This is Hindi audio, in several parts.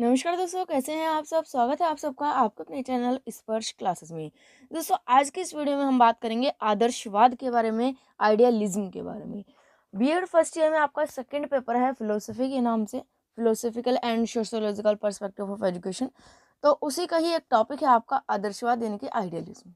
नमस्कार दोस्तों, कैसे हैं आप सब। स्वागत है आप सबका आपके अपने चैनल स्पर्श क्लासेस में। दोस्तों, आज की इस वीडियो में हम बात करेंगे आदर्शवाद के बारे में, आइडियलिज्म के बारे में। बीएड फर्स्ट ईयर में आपका सेकंड पेपर है फिलोसफी के नाम से, philosophical and sociological perspective of education. तो उसी का ही एक टॉपिक है आपका आदर्शवाद यानी कि आइडियलिज्म।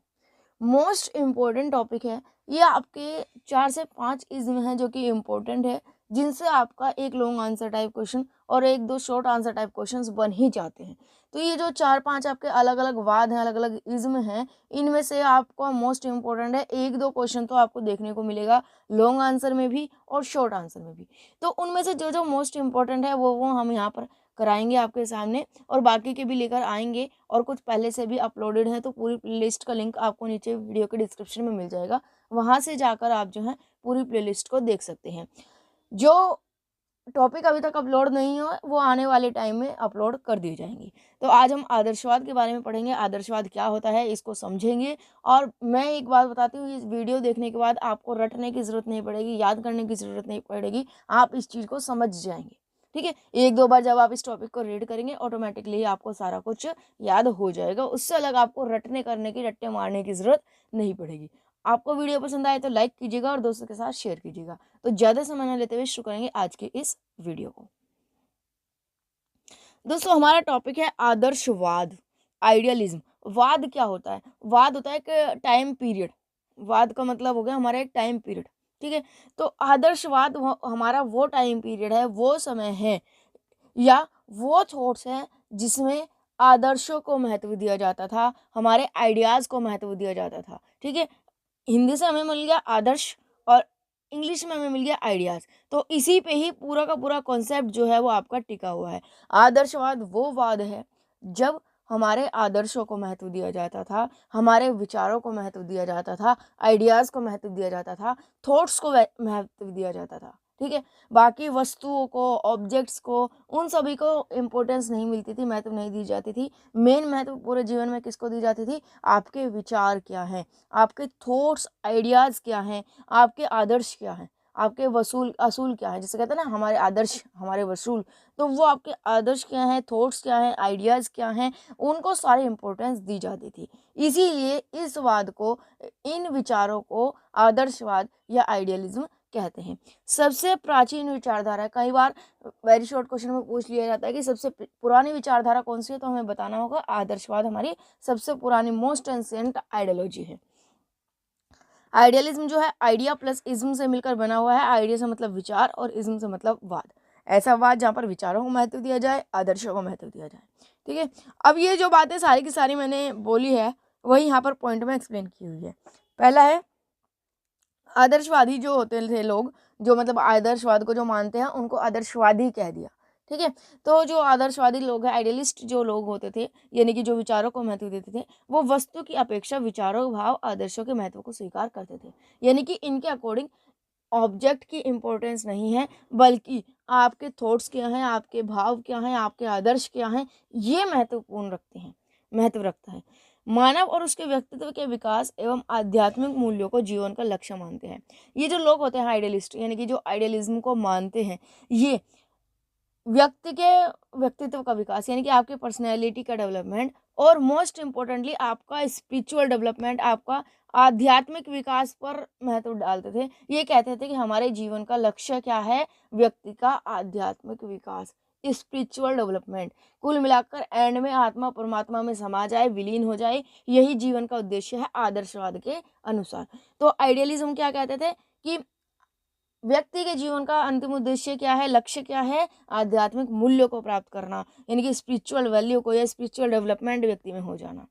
मोस्ट इम्पोर्टेंट टॉपिक है ये। आपके 4 से 5 इज़्म हैं जो कि इम्पोर्टेंट है, जिनसे आपका एक लॉन्ग आंसर टाइप क्वेश्चन और 1-2 शॉर्ट आंसर टाइप क्वेश्चंस बन ही जाते हैं। तो ये जो 4-5 आपके अलग-अलग वाद हैं, अलग-अलग इज़्म हैं, इनमें से आपको मोस्ट इम्पोर्टेंट है 1-2 क्वेश्चन तो आपको देखने को मिलेगा लॉन्ग आंसर में भी और शॉर्ट आंसर में भी। तो उनमें से जो-जो मोस्ट इम्पोर्टेंट है वो हम यहाँ पर कराएँगे आपके सामने, और बाकी के भी लेकर आएँगे। और कुछ पहले से भी अपलोडेड है, तो पूरी प्लेलिस्ट का लिंक आपको नीचे वीडियो के डिस्क्रिप्शन में मिल जाएगा। वहाँ से जाकर आप जो है पूरी प्लेलिस्ट को देख सकते हैं। जो टॉपिक अभी तक अपलोड नहीं हुआ वो आने वाले टाइम में अपलोड कर दी जाएंगी। तो आज हम आदर्शवाद के बारे में पढ़ेंगे, आदर्शवाद क्या होता है इसको समझेंगे। और मैं एक बात बताती हूँ, इस वीडियो देखने के बाद आपको रटने की ज़रूरत नहीं पड़ेगी, याद करने की ज़रूरत नहीं पड़ेगी, आप इस चीज़ को समझ जाएंगे। ठीक है, 1-2 बार जब आप इस टॉपिक को रीड करेंगे ऑटोमेटिकली आपको सारा कुछ याद हो जाएगा। उससे अलग आपको रटने करने की, रट्टे मारने की ज़रूरत नहीं पड़ेगी। आपको वीडियो पसंद आए तो लाइक कीजिएगा और दोस्तों के साथ शेयर कीजिएगा। तो ज़्यादा समय न लेते हुए शुरू करेंगे आज की इस वीडियो को। दोस्तों, हमारा टॉपिक है आदर्शवाद, आइडियलिज्म। वाद क्या होता है? वाद होता है एक टाइम पीरियड। वाद का मतलब हो गया हमारा एक टाइम पीरियड। ठीक है, तो आदर्शवाद हमारा वो टाइम पीरियड है, वो समय है या वो थॉट्स हैं जिसमें आदर्शों को महत्व दिया जाता था, हमारे आइडियाज़ को महत्व दिया जाता था। ठीक है, हिंदी से हमें मिल गया आदर्श और इंग्लिश में हमें मिल गया आइडियाज़। तो इसी पे ही पूरा का पूरा कॉन्सेप्ट जो है वो आपका टिका हुआ है। आदर्शवाद वो वाद है जब हमारे आदर्शों को महत्व दिया जाता था, हमारे विचारों को महत्व दिया जाता था, आइडियाज़ को महत्व दिया जाता था, थॉट्स को महत्व दिया जाता था। ठीक है, बाकी वस्तुओं को, ऑब्जेक्ट्स को, उन सभी को इम्पोर्टेंस नहीं मिलती थी, महत्व नहीं दी जाती थी। मेन महत्व पूरे जीवन में किसको दी जाती थी? आपके विचार क्या हैं, आपके थॉट्स, आइडियाज़ क्या हैं, आपके आदर्श क्या हैं, आपके वसूल असूल क्या है, जिसे कहते हैं ना हमारे आदर्श हमारे वसूल। तो वो आपके आदर्श क्या हैं, थॉट्स क्या हैं, आइडियाज़ क्या हैं, उनको सारी इम्पोर्टेंस दी जाती थी। इसीलिए इस वाद को, इन विचारों को आदर्शवाद या आइडियलिज्म कहते हैं। सबसे प्राचीन विचारधारा, कई बार वेरी शॉर्ट क्वेश्चन में पूछ लिया जाता है कि सबसे पुरानी विचारधारा कौन सी है, तो हमें बताना होगा आदर्शवाद हमारी सबसे पुरानी, मोस्ट एंशिएंट आइडियोलॉजी है। आइडियलिज्म जो है आइडिया प्लस इज्म से मिलकर बना हुआ है। आइडिया से मतलब विचार और इज्म से मतलब वाद। ऐसा वाद जहाँ पर विचारों को महत्व दिया जाए, आदर्शों को महत्व दिया जाए। ठीक है, अब ये जो बातें सारी की सारी मैंने बोली है वही यहाँ पर पॉइंट में एक्सप्लेन की हुई है। पहला है, आदर्शवादी जो होते थे लोग, जो मतलब आदर्शवाद को जो मानते हैं उनको आदर्शवादी कह दिया। ठीक है, तो जो आदर्शवादी लोग हैं, आइडियलिस्ट जो लोग होते थे, यानी कि जो विचारों को महत्व देते थे, वो वस्तु की अपेक्षा विचारों, भाव, आदर्शों के महत्व को स्वीकार करते थे। यानी कि इनके अकॉर्डिंग ऑब्जेक्ट की इम्पोर्टेंस नहीं है, बल्कि आपके थॉट्स क्या हैं, आपके भाव क्या हैं, आपके आदर्श क्या हैं, ये महत्वपूर्ण रखते हैं, महत्व रखता है। मानव और उसके व्यक्तित्व के विकास एवं आध्यात्मिक मूल्यों को जीवन का लक्ष्य मानते हैं। ये जो लोग होते हैं आइडियलिस्ट, यानी कि जो आइडियलिज्म को मानते हैं, ये व्यक्ति के व्यक्तित्व का विकास, यानी कि आपके पर्सनैलिटी का डेवलपमेंट, और मोस्ट इम्पोर्टेंटली आपका स्पिरिचुअल डेवलपमेंट, आपका आध्यात्मिक विकास पर महत्व डालते थे। ये कहते थे कि हमारे जीवन का लक्ष्य क्या है? व्यक्ति का आध्यात्मिक विकास, स्पिरिचुअल डेवलपमेंट। कुल मिलाकर एंड में आत्मा परमात्मा में समा जाए, विलीन हो जाए, यही जीवन का उद्देश्य है आदर्शवाद के अनुसार। तो आइडियलिज्म क्या कहते थे कि व्यक्ति के जीवन का अंतिम उद्देश्य क्या है, लक्ष्य क्या है? आध्यात्मिक मूल्यों को प्राप्त करना, यानी कि स्पिरिचुअल वैल्यू को या स्पिरिचुअल डेवलपमेंट व्यक्ति में हो जाना।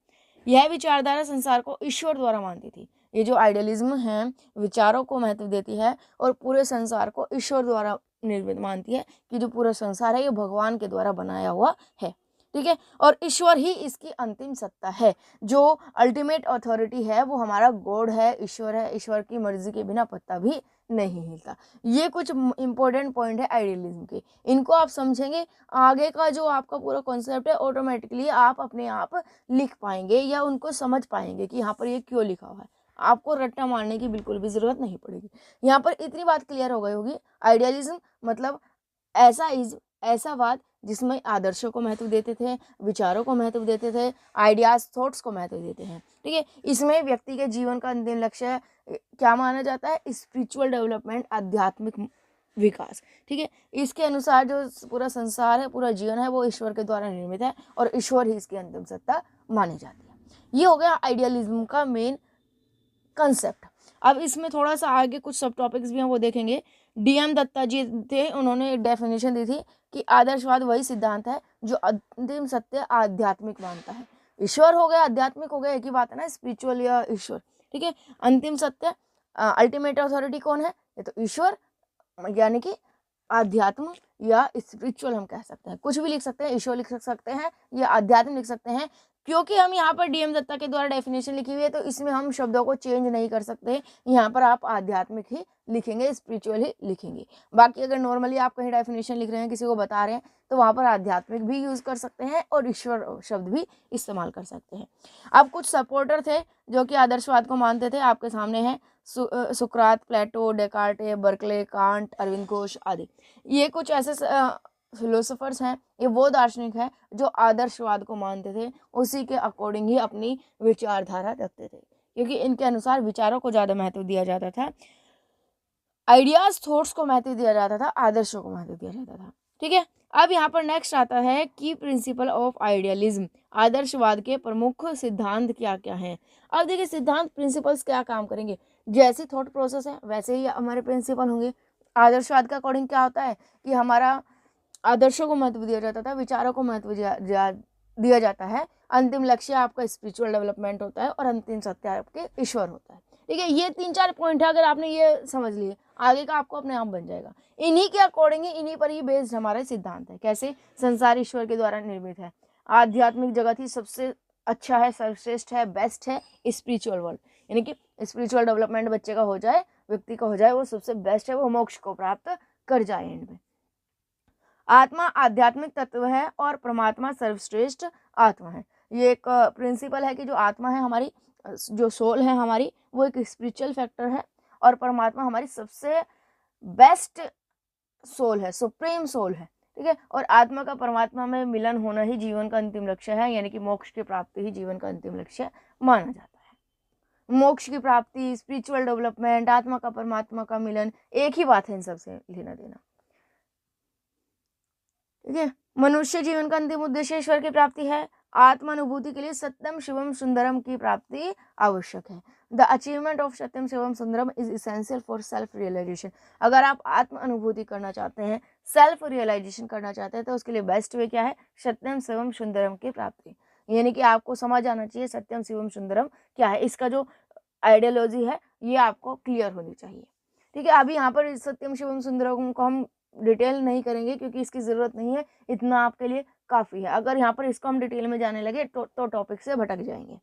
यह विचारधारा संसार को ईश्वर द्वारा मानती थी। ये जो आइडियलिज्म है विचारों को महत्व देती है और पूरे संसार को ईश्वर द्वारा निर्मित मानती है, कि जो पूरा संसार है ये भगवान के द्वारा बनाया हुआ है। ठीक है, और ईश्वर ही इसकी अंतिम सत्ता है। जो अल्टीमेट अथॉरिटी है वो हमारा गॉड है, ईश्वर है। ईश्वर की मर्जी के बिना पत्ता भी नहीं हिलता। ये कुछ इंपॉर्टेंट पॉइंट है आइडियलिज्म के। इनको आप समझेंगे, आगे का जो आपका पूरा कॉन्सेप्ट है ऑटोमेटिकली आप अपने आप लिख पाएंगे या उनको समझ पाएंगे कि यहाँ पर ये क्यों लिखा हुआ है। आपको रट्टा मारने की बिल्कुल भी ज़रूरत नहीं पड़ेगी। यहाँ पर इतनी बात क्लियर हो गई होगी, आइडियलिज्म मतलब ऐसा वाद जिसमें आदर्शों को महत्व देते थे, विचारों को महत्व देते थे, आइडियाज थॉट्स को महत्व देते हैं। ठीक है, इसमें व्यक्ति के जीवन का अंतिम लक्ष्य क्या माना जाता है? स्पिरिचुअल डेवलपमेंट, आध्यात्मिक विकास। ठीक है, इसके अनुसार जो पूरा संसार है, पूरा जीवन है, वो ईश्वर के द्वारा निर्मित है और ईश्वर ही इसकी अंतिम सत्ता मानी जाती है। ये हो गया आइडियलिज्म का मेन कंसेप्ट। अब इसमें थोड़ा सा आगे कुछ सब टॉपिक्स भी हैं, वो देखेंगे। DM दत्ता जी थे, उन्होंने एक डेफिनेशन दी थी कि आदर्शवाद वही सिद्धांत है जो अंतिम सत्य आध्यात्मिक मानता है। ईश्वर हो गया, आध्यात्मिक हो गया, एक ही बात है ना, स्पिरिचुअल या ईश्वर। ठीक है, अंतिम सत्य, अल्टीमेट अथॉरिटी कौन है? ये तो ईश्वर, यानी कि आध्यात्म या स्पिरिचुअल हम कह सकते हैं, कुछ भी लिख सकते हैं, ईश्वर लिख सकते हैं या आध्यात्म लिख सकते हैं। क्योंकि हम यहाँ पर DM दत्ता के द्वारा डेफिनेशन लिखी हुई है, तो इसमें हम शब्दों को चेंज नहीं कर सकते। यहाँ पर आप आध्यात्मिक ही लिखेंगे, स्पिरिचुअल ही लिखेंगे। बाकी अगर नॉर्मली आप कहीं डेफिनेशन लिख रहे हैं, किसी को बता रहे हैं, तो वहाँ पर आध्यात्मिक भी यूज़ कर सकते हैं और ईश्वर शब्द भी इस्तेमाल कर सकते हैं। अब कुछ सपोर्टर थे जो कि आदर्शवाद को मानते थे, आपके सामने है सुकरात, Plato, Descartes, Berkeley, Kant, Arvind Ghosh आदि। ये कुछ ऐसे फिलोसोफर्स हैं, ये वो दार्शनिक हैं जो आदर्शवाद को मानते थे, उसी के अकॉर्डिंग ही अपनी विचारधारा रखते थे, क्योंकि इनके अनुसार विचारों को ज़्यादा महत्व दिया जाता था, आइडियाज थॉट्स को महत्व दिया जाता था, आदर्शों को महत्व दिया जाता था। ठीक है, अब यहाँ पर नेक्स्ट आता है की प्रिंसिपल ऑफ आइडियलिज्म। आदर्शवाद के प्रमुख सिद्धांत क्या क्या हैं? अब देखिए, सिद्धांत प्रिंसिपल्स क्या काम करेंगे? जैसी थॉट प्रोसेस है वैसे ही हमारे प्रिंसिपल होंगे। आदर्शवाद का अकॉर्डिंग क्या होता है कि हमारा आदर्शों को महत्व दिया जाता था, विचारों को महत्व दिया जाता है, अंतिम लक्ष्य आपका स्पिरिचुअल डेवलपमेंट होता है और अंतिम सत्य आपके ईश्वर होता है। ठीक है, ये 3-4 पॉइंट है, अगर आपने ये समझ लिए, आगे का आपको अपने आप बन जाएगा। इन्हीं के अकॉर्डिंग ही, इन्हीं पर ही बेस्ड हमारा सिद्धांत है। कैसे? संसार ईश्वर के द्वारा निर्मित है, आध्यात्मिक जगत ही सबसे अच्छा है, सर्वश्रेष्ठ है, बेस्ट है, स्पिरिचुअल वर्ल्ड, यानी कि स्पिरिचुअल डेवलपमेंट बच्चे का हो जाए, व्यक्ति का हो जाए, वो सबसे बेस्ट है, वो मोक्ष को प्राप्त कर जाए एंड में। आत्मा आध्यात्मिक तत्व है और परमात्मा सर्वश्रेष्ठ आत्मा है। ये एक प्रिंसिपल है कि जो आत्मा है हमारी, जो सोल है हमारी, वो एक स्पिरिचुअल फैक्टर है और परमात्मा हमारी सबसे बेस्ट सोल है, सुप्रीम सोल है। ठीक है, और आत्मा का परमात्मा में मिलन होना ही जीवन का अंतिम लक्ष्य है, यानी कि मोक्ष की प्राप्ति ही जीवन का अंतिम लक्ष्य माना जाता है। मोक्ष की प्राप्ति, स्पिरिचुअल डेवलपमेंट, आत्मा का परमात्मा का मिलन, एक ही बात है इन सबसे लेना देना। ठीक है, मनुष्य जीवन का अंतिम उद्देश्य ईश्वर की प्राप्ति है। आत्मानुभूति के लिए सत्यम शिवम सुंदरम की प्राप्ति आवश्यक है। द अचीवमेंट ऑफ सत्यम शिवम सुंदरम is essential for self realization. अगर आप आत्म अनुभूति करना चाहते हैं, सेल्फ रियलाइजेशन करना चाहते हैं, तो उसके लिए बेस्ट वे क्या है? सत्यम शिवम सुंदरम की प्राप्ति, यानी कि आपको समझ आना चाहिए सत्यम शिवम सुंदरम क्या है, इसका जो आइडियोलॉजी है ये आपको क्लियर होनी चाहिए। ठीक है, अभी यहाँ पर सत्यम शिवम सुंदरम को हम डिटेल नहीं करेंगे क्योंकि इसकी ज़रूरत नहीं है, इतना आपके लिए काफ़ी है। अगर यहाँ पर इसको हम डिटेल में जाने लगे तो टॉपिक से भटक जाएंगे।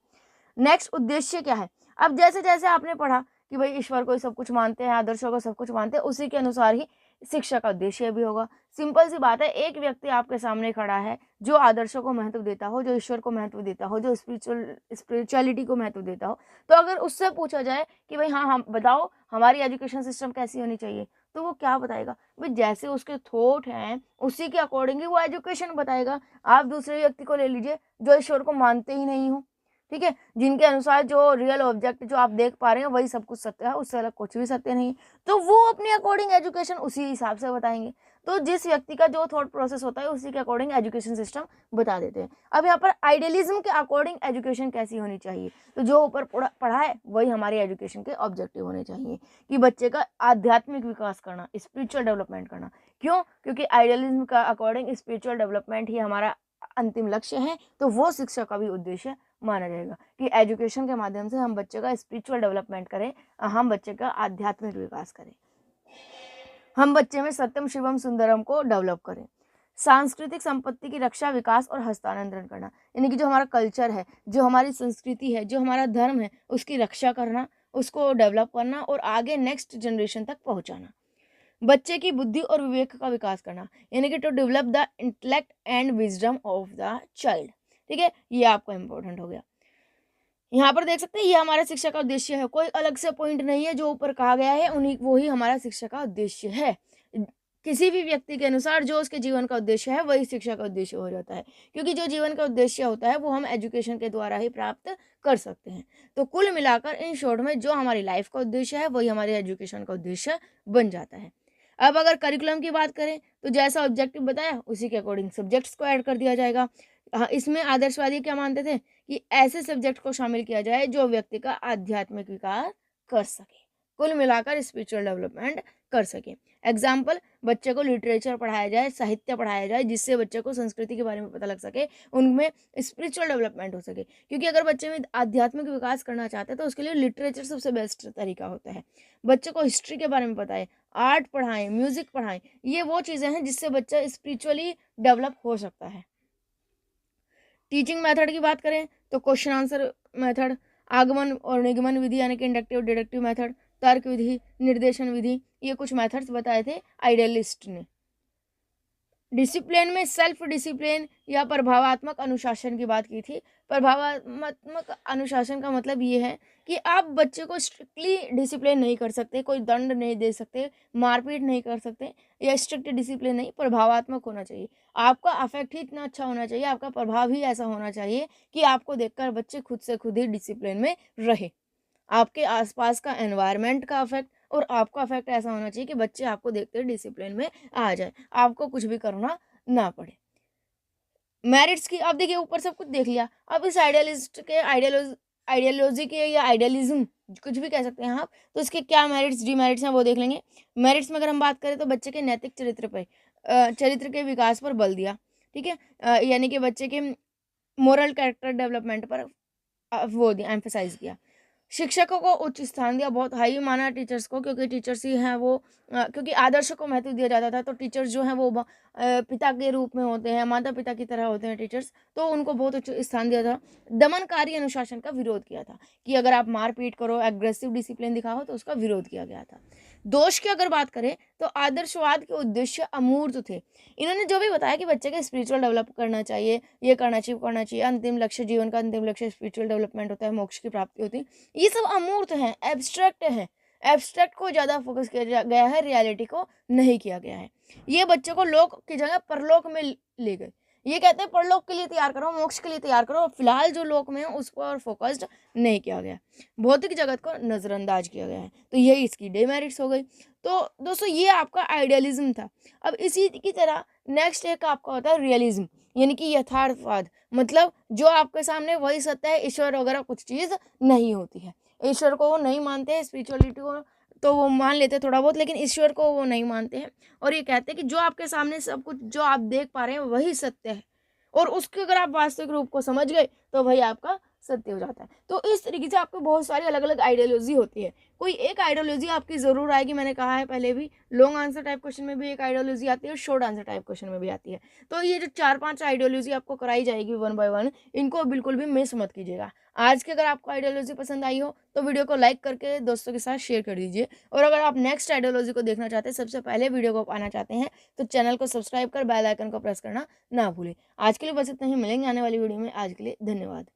नेक्स्ट, उद्देश्य क्या है? अब जैसे जैसे आपने पढ़ा कि भाई ईश्वर को सब कुछ मानते हैं, आदर्शों को सब कुछ मानते हैं, उसी के अनुसार ही शिक्षा का उद्देश्य भी होगा। सिंपल सी बात है, एक व्यक्ति आपके सामने खड़ा है जो आदर्शों को महत्व देता हो, जो ईश्वर को महत्व देता हो, जो स्पिरिचुअलिटी को महत्व देता हो, तो अगर उससे पूछा जाए कि भाई हाँ हम बताओ हमारी एजुकेशन सिस्टम कैसी होनी चाहिए, तो वो क्या बताएगा? भाई जैसे उसके थॉट हैं उसी के अकॉर्डिंग ही वो एजुकेशन बताएगा। आप दूसरे व्यक्ति को ले लीजिए जो ईश्वर को मानते ही नहीं हो, ठीक है, जिनके अनुसार जो रियल ऑब्जेक्ट जो आप देख पा रहे हैं वही सब कुछ सत्य है, उससे अलग कुछ भी सत्य नहीं है, तो वो अपने अकॉर्डिंग एजुकेशन उसी हिसाब से बताएंगे। तो जिस व्यक्ति का जो थॉट प्रोसेस होता है उसी के अकॉर्डिंग एजुकेशन सिस्टम बता देते हैं। अब यहाँ पर आइडियलिज्म के अकॉर्डिंग एजुकेशन कैसी होनी चाहिए, तो जो ऊपर पढ़ा है वही हमारी एजुकेशन के ऑब्जेक्टिव होने चाहिए कि बच्चे का आध्यात्मिक विकास करना, स्पिरिचुअल डेवलपमेंट करना। क्यों? क्योंकि आइडियलिज्म का अकॉर्डिंग स्पिरिचुअल डेवलपमेंट ही हमारा अंतिम लक्ष्य है, तो वो शिक्षा का भी उद्देश्य माना जाएगा कि एजुकेशन के माध्यम से हम बच्चे का स्पिरिचुअल डेवलपमेंट करें, हम बच्चे का आध्यात्मिक विकास करें, हम बच्चे में सत्यम शिवम सुंदरम को डेवलप करें। सांस्कृतिक संपत्ति की रक्षा, विकास और हस्तांतरण करना, यानी कि जो हमारा कल्चर है, जो हमारी संस्कृति है, जो हमारा धर्म है, उसकी रक्षा करना, उसको डेवलप करना और आगे नेक्स्ट जनरेशन तक पहुंचाना। बच्चे की बुद्धि और विवेक का विकास करना, यानी कि to develop the intellect and wisdom of the child. ठीक है, ये आपका इंपॉर्टेंट हो गया। यहाँ पर देख सकते हैं ये हमारा शिक्षा का उद्देश्य है, कोई अलग से पॉइंट नहीं है, जो ऊपर कहा गया है उन्हीं वो ही हमारा शिक्षा का उद्देश्य है। किसी भी व्यक्ति के अनुसार जो उसके जीवन का उद्देश्य है वही शिक्षा का उद्देश्य हो जाता है, क्योंकि जो जीवन का उद्देश्य होता है वो हम एजुकेशन के द्वारा ही प्राप्त कर सकते हैं। तो कुल मिलाकर इन शॉर्ट में जो हमारी लाइफ का उद्देश्य है वही हमारे एजुकेशन का उद्देश्य बन जाता है। अब अगर करिकुलम की बात करें तो जैसा ऑब्जेक्टिव बताया उसी के अकॉर्डिंग सब्जेक्ट्स को ऐड कर दिया जाएगा। हाँ, इसमें आदर्शवादी क्या मानते थे कि ऐसे सब्जेक्ट को शामिल किया जाए जो व्यक्ति का आध्यात्मिक विकास कर सके, कुल मिलाकर स्पिरिचुअल डेवलपमेंट कर सके। एग्जाम्पल, बच्चे को लिटरेचर पढ़ाया जाए, साहित्य पढ़ाया जाए, जिससे बच्चे को संस्कृति के बारे में पता लग सके, उनमें स्पिरिचुअल डेवलपमेंट हो सके। क्योंकि अगर बच्चे में आध्यात्मिक विकास करना चाहते हैं तो उसके लिए लिटरेचर सबसे बेस्ट तरीका होता है। बच्चे को हिस्ट्री के बारे में बताएं, आर्ट पढ़ाएं, म्यूजिक पढ़ाएं, ये वो चीज़ें हैं जिससे बच्चा स्पिरिचुअली डेवलप हो सकता है। टीचिंग मेथड की बात करें तो क्वेश्चन आंसर मेथड, आगमन और निगमन विधि यानी कि इंडक्टिव डिडक्टिव मेथड, तर्क विधि, निर्देशन विधि, ये कुछ मेथड्स बताए थे आइडियलिस्ट ने। डिसिप्लिन में सेल्फ डिसिप्लिन या प्रभावात्मक अनुशासन की बात की थी। प्रभावात्मक अनुशासन का मतलब ये है कि आप बच्चे को स्ट्रिक्टली डिसिप्लिन नहीं कर सकते, कोई दंड नहीं दे सकते, मारपीट नहीं कर सकते, या स्ट्रिक्ट डिसिप्लिन नहीं, प्रभावात्मक होना चाहिए। आपका अफेक्ट ही इतना अच्छा होना चाहिए, आपका प्रभाव ही ऐसा होना चाहिए कि आपको देखकर बच्चे खुद से खुद ही डिसिप्लिन में रहे। आपके आसपास का एनवायरनमेंट का अफेक्ट और आपका अफेक्ट ऐसा होना चाहिए कि बच्चे आपको देखते डिसिप्लिन में आ जाए, आपको कुछ भी करना ना पड़े। मेरिट्स की अब देखिए, ऊपर सब कुछ देख लिया, अब इस आइडियलिस्ट के आइडियोलॉजी के या आइडियलिज्म कुछ भी कह सकते हैं आप, तो इसके क्या मेरिट्स डिमेरिट्स हैं वो देख लेंगे। मेरिट्स में अगर हम बात करें तो बच्चे के नैतिक चरित्र पर चरित्र के विकास पर बल दिया, ठीक है, यानी कि बच्चे के मोरल कैरेक्टर डेवलपमेंट पर वो दिया, एम्फेसाइज किया। शिक्षकों को उच्च स्थान दिया, बहुत हाई माना टीचर्स को, क्योंकि टीचर्स ही हैं वो, क्योंकि आदर्श को महत्व दिया जाता था, तो टीचर्स जो हैं वो पिता के रूप में होते हैं, माता पिता की तरह होते हैं टीचर्स, तो उनको बहुत उच्च स्थान दिया था। दमनकारी अनुशासन का विरोध किया था कि अगर आप मारपीट करो, एग्रेसिव डिसिप्लिन दिखाओ, तो उसका विरोध किया गया था। दोष की अगर बात करें तो आदर्शवाद के उद्देश्य अमूर्त थे। इन्होंने जो भी बताया कि बच्चे का स्पिरिचुअल डेवलप करना चाहिए, ये करना चाहिए, करना चाहिए, अंतिम लक्ष्य, जीवन का अंतिम लक्ष्य स्पिरिचुअल डेवलपमेंट होता है, मोक्ष की प्राप्ति होती है, ये सब अमूर्त हैं, एब्स्ट्रैक्ट हैं। एब्स्ट्रैक्ट को ज़्यादा फोकस किया गया है, रियलिटी को नहीं किया गया है। ये बच्चे को लोक की जगह परलोक में ले गए। ये कहते हैं परलोक के लिए तैयार करो, मोक्ष के लिए तैयार करो, फिलहाल जो लोक में है उस पर फोकस्ड नहीं किया गया, भौतिक जगत को नज़रअंदाज किया गया है, तो यही इसकी डिमेरिट्स हो गई। तो दोस्तों ये आपका आइडियलिज्म था। अब इसी की तरह नेक्स्ट एक आपका होता है रियलिज्म, यानी कि यथार्थवाद, मतलब जो आपके सामने वही सत्य है, ईश्वर वगैरह कुछ चीज़ नहीं होती है। ईश्वर को वो नहीं मानते हैं, स्पिरिचुअलिटी को तो वो मान लेते हैं थोड़ा बहुत, लेकिन ईश्वर को वो नहीं मानते हैं, और ये कहते हैं कि जो आपके सामने सब कुछ जो आप देख पा रहे हैं वही सत्य है, और उसके अगर आप वास्तविक रूप को समझ गए तो वही आपका सत्य हो जाता है। तो इस तरीके से आपको बहुत सारी अलग अलग आइडियोलॉजी होती है, कोई एक आइडियोलॉजी आपकी ज़रूर आएगी, मैंने कहा है पहले भी, लॉन्ग आंसर टाइप क्वेश्चन में भी एक आइडियोलॉजी आती है और शॉर्ट आंसर टाइप क्वेश्चन में भी आती है। तो ये जो 4-5 आइडियोलॉजी आपको कराई जाएगी 1 बाय 1, इनको बिल्कुल भी मिस मत कीजिएगा। आज की अगर आपको आइडियोलॉजी पसंद आई हो तो वीडियो को लाइक करके दोस्तों के साथ शेयर कर दीजिए, और अगर आप नेक्स्ट आइडियोलॉजी को देखना चाहते हैं, सबसे पहले वीडियो को पाना चाहते हैं, तो चैनल को सब्सक्राइब कर बेल आइकन को प्रेस करना ना भूलें। आज के लिए बस इतना ही, मिलेंगे आने वाली वीडियो में। आज के लिए धन्यवाद।